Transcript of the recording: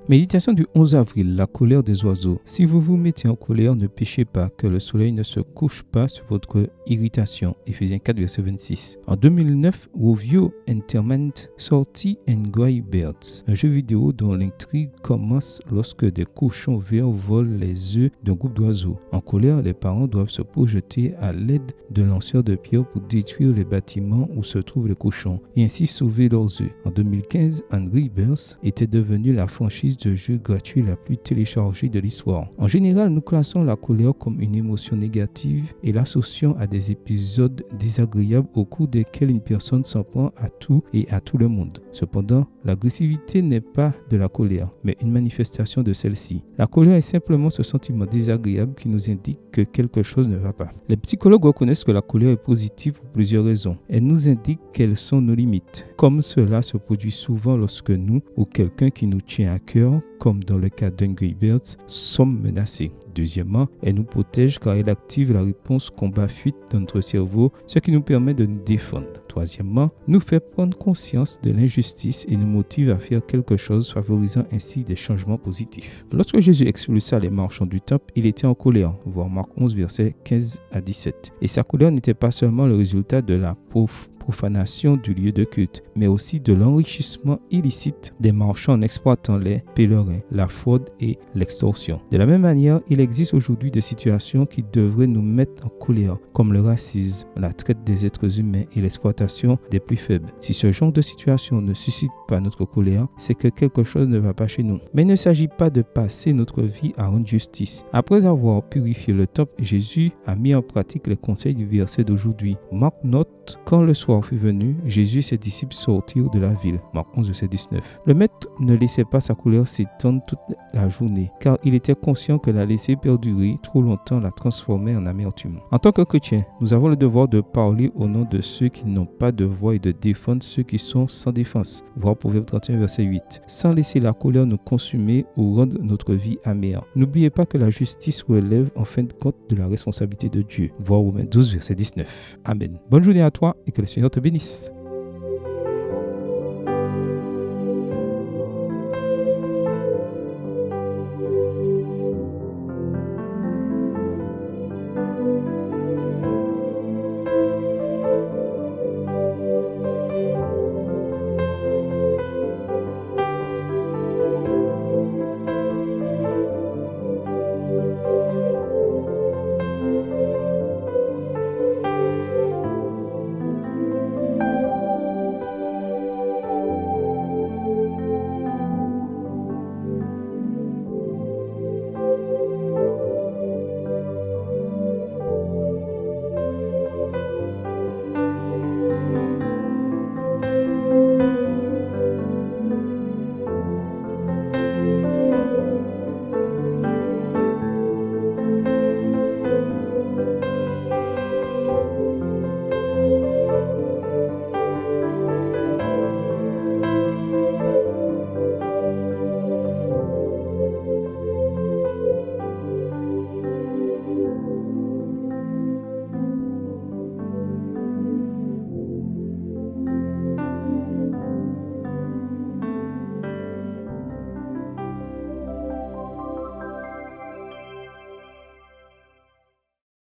Méditation du 11 avril, la colère des oiseaux. Si vous vous mettez en colère, ne péchez pas, que le soleil ne se couche pas sur votre irritation. Éphésiens 4, verset 26. En 2009, Rovio Entertainment sortit Angry Birds, un jeu vidéo dont l'intrigue commence lorsque des cochons verts volent les œufs d'un groupe d'oiseaux. En colère, les parents doivent se projeter à l'aide de lanceurs de pierres pour détruire les bâtiments où se trouvent les cochons et ainsi sauver leurs œufs. En 2015, Angry Birds était devenu la franchise de jeu gratuit la plus téléchargée de l'histoire. En général, nous classons la colère comme une émotion négative et l'associons à des épisodes désagréables au cours desquels une personne s'en prend à tout et à tout le monde. Cependant, l'agressivité n'est pas de la colère, mais une manifestation de celle-ci. La colère est simplement ce sentiment désagréable qui nous indique que quelque chose ne va pas. Les psychologues reconnaissent que la colère est positive pour plusieurs raisons. Elle nous indique quelles sont nos limites, comme cela se produit souvent lorsque nous ou quelqu'un qui nous tient à cœur, comme dans le cas d'Angry Birds, sommes menacés. Deuxièmement, elle nous protège car elle active la réponse combat-fuite dans notre cerveau, ce qui nous permet de nous défendre. Troisièmement, nous fait prendre conscience de l'injustice et nous motive à faire quelque chose, favorisant ainsi des changements positifs. Lorsque Jésus expulsa les marchands du temple, il était en colère, voir Marc 11, versets 15 à 17. Et sa colère n'était pas seulement le résultat de la profanation du lieu de culte, mais aussi de l'enrichissement illicite des marchands en exploitant les pèlerins, la fraude et l'extorsion. De la même manière, il existe aujourd'hui des situations qui devraient nous mettre en colère, comme le racisme, la traite des êtres humains et l'exploitation des plus faibles. Si ce genre de situation ne suscite pas notre colère, c'est que quelque chose ne va pas chez nous. Mais il ne s'agit pas de passer notre vie à rendre justice. Après avoir purifié le temple, Jésus a mis en pratique les conseils du verset d'aujourd'hui. Marc note, quand le soir fut venu, Jésus et ses disciples sortirent de la ville. Marc 11, verset 19. Le maître ne laissait pas sa colère s'étendre toute la journée, car il était conscient que la laisser perdurer trop longtemps la transformait en amertume. En tant que chrétiens, nous avons le devoir de parler au nom de ceux qui n'ont pas de voix et de défendre ceux qui sont sans défense. Voir Proverbe 31, verset 8. Sans laisser la colère nous consumer ou rendre notre vie amère. N'oubliez pas que la justice relève en fin de compte de la responsabilité de Dieu. Voir Romains 12, verset 19. Amen. Bonne journée à toi et que le Seigneur te bénisse.